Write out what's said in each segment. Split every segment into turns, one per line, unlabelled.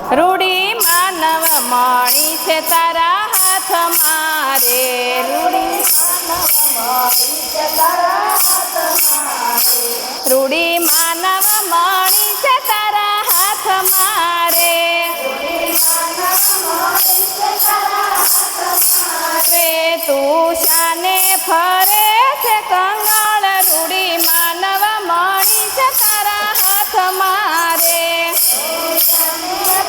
રૂડી માનવ મણી છે તારા હાથ મારે રૂડી રૂડી માનવ મણી છે તારા હાથ મારે રે તું શાને ફરે છે કંગાળ રૂડી માનવ મણી છે તારા હાથ મારે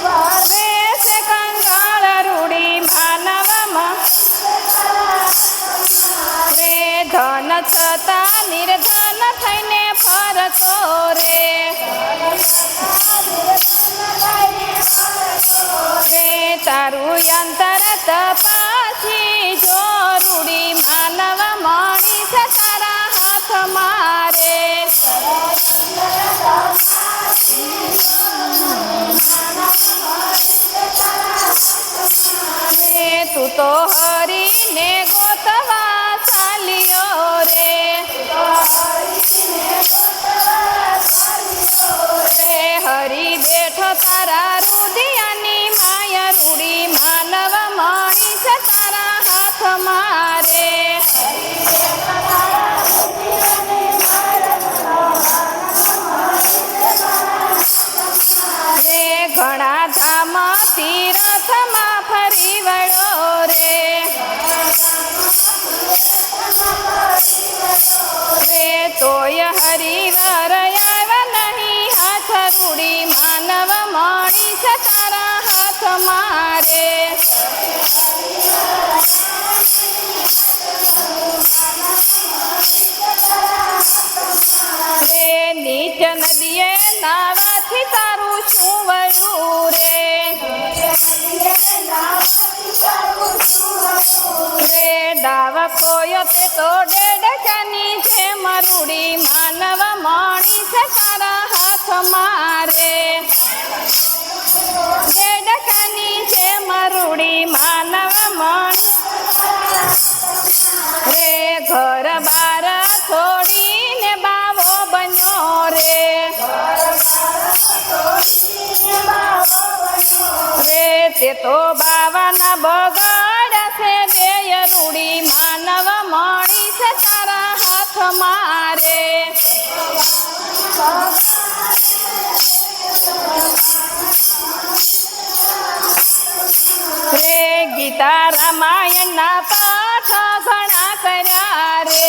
ફરે છે કંગાળ રૂડી માનવ રે ધન છતાં નિર્ધન થઈને ફરતો રે રે તારું અંતર તપાસી જો રૂડી માનવ મણી છે તારા હાથ મારે રે તું તો હરીને ગોતવા ચાલ્યો રે રે હરી બેઠો તારા રુદિયાની માયા રૂડી માનવ મણી છે તારા હાથ મારે રે ઘણા ધામ તીરથમાં ફરી વળ્યો રે રે તોય હરિવર આવ્યા નહીં હાથ રૂડી માનવ મણી છે તારા હાથ મારે રે નીચ નદીએ નાવાથી તારું શું વળ્યું રે ડાવ ખોયો તે તો ડેડકાની છે મરૂડી માનવ મણી છે તારા હાથ મારે ડેડકાની છે મરૂડી માનવ મણી રે ઘર બાર છોડીને બાવો બન્યો રે રે તે તો બાવાના બગાડ્યા છે દેય રૂડી માનવ મણી છે તારા હાથ મારે રે ગીતા રામાયણના પાઠ ઘણા કર્યા રે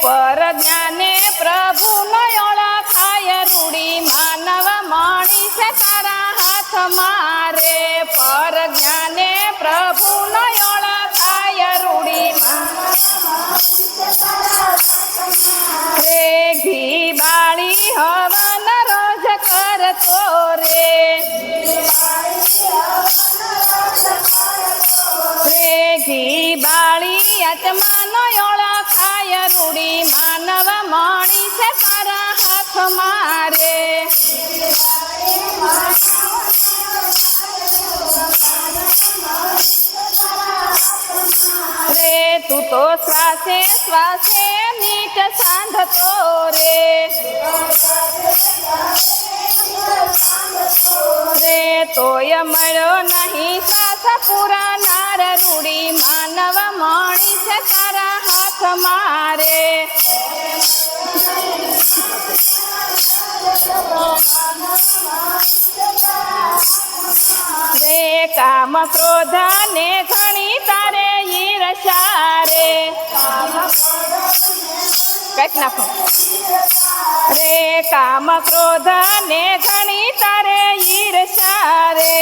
પર જ્ઞાને પ્રભુનો ઓળખાય રૂડી માનવ મણી છે તારા હાથ મારે પર જ્ઞાને પ્રભુનો ઓળખાય રૂડી રે ઘી બાળી હવન રોજ કરતો રે ઘી બાળી આત્માનો ઓળખાય રૂડી માનવ મણી છે તારા હાથ મારે રે તું તો શ્વાસે શ્વાસે નીચ સાંધતો રે રે તોય મળ્યો નહીં સાસ પૂરા નાર રૂડી માનવ મણી છે તારા હાથ મારે રે કામ ક્રોધ ને ઘણી તારે ઈર્ષા રે કઈક નાખો રે કામ ક્રોધ ને ઘણી તારે ઈર્ષા રે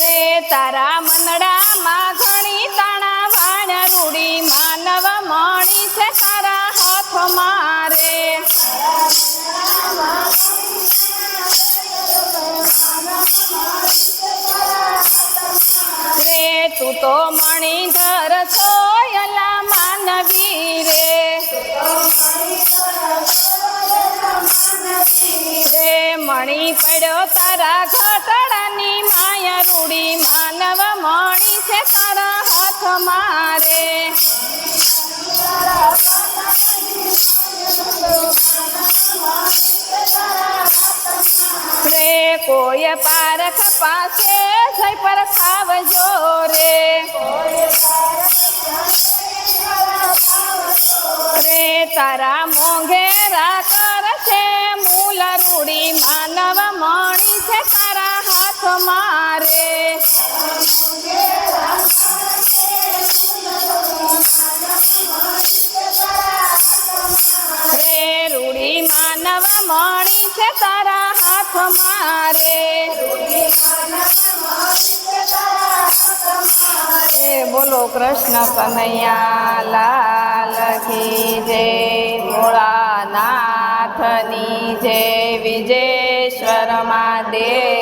રે તારા મનડામાં ઘણી તાણા વાણ રૂડી માનવ મણી છે તારા હાથ મારે રે તું તો મણિધર સોયલા માનવી રે રે મણી પડ્યો તારા ઘટડાની માયા રૂડી માનવ મણી છે તારા હાથ મારે કોઈએ પારખ પાસે જઈ પરખાવજો રે રે તારા મોંઘેરા કરશે મૂલ રૂડી માનવ મણી છે તારા હાથમાં રે રે રૂડી માનવ મણી છે તારા હાથમાં રે બોલો કૃષ્ણ કનૈયા લાલ કી જય ભોળાનાથની જય વિજયેશ્વર મહાદેવ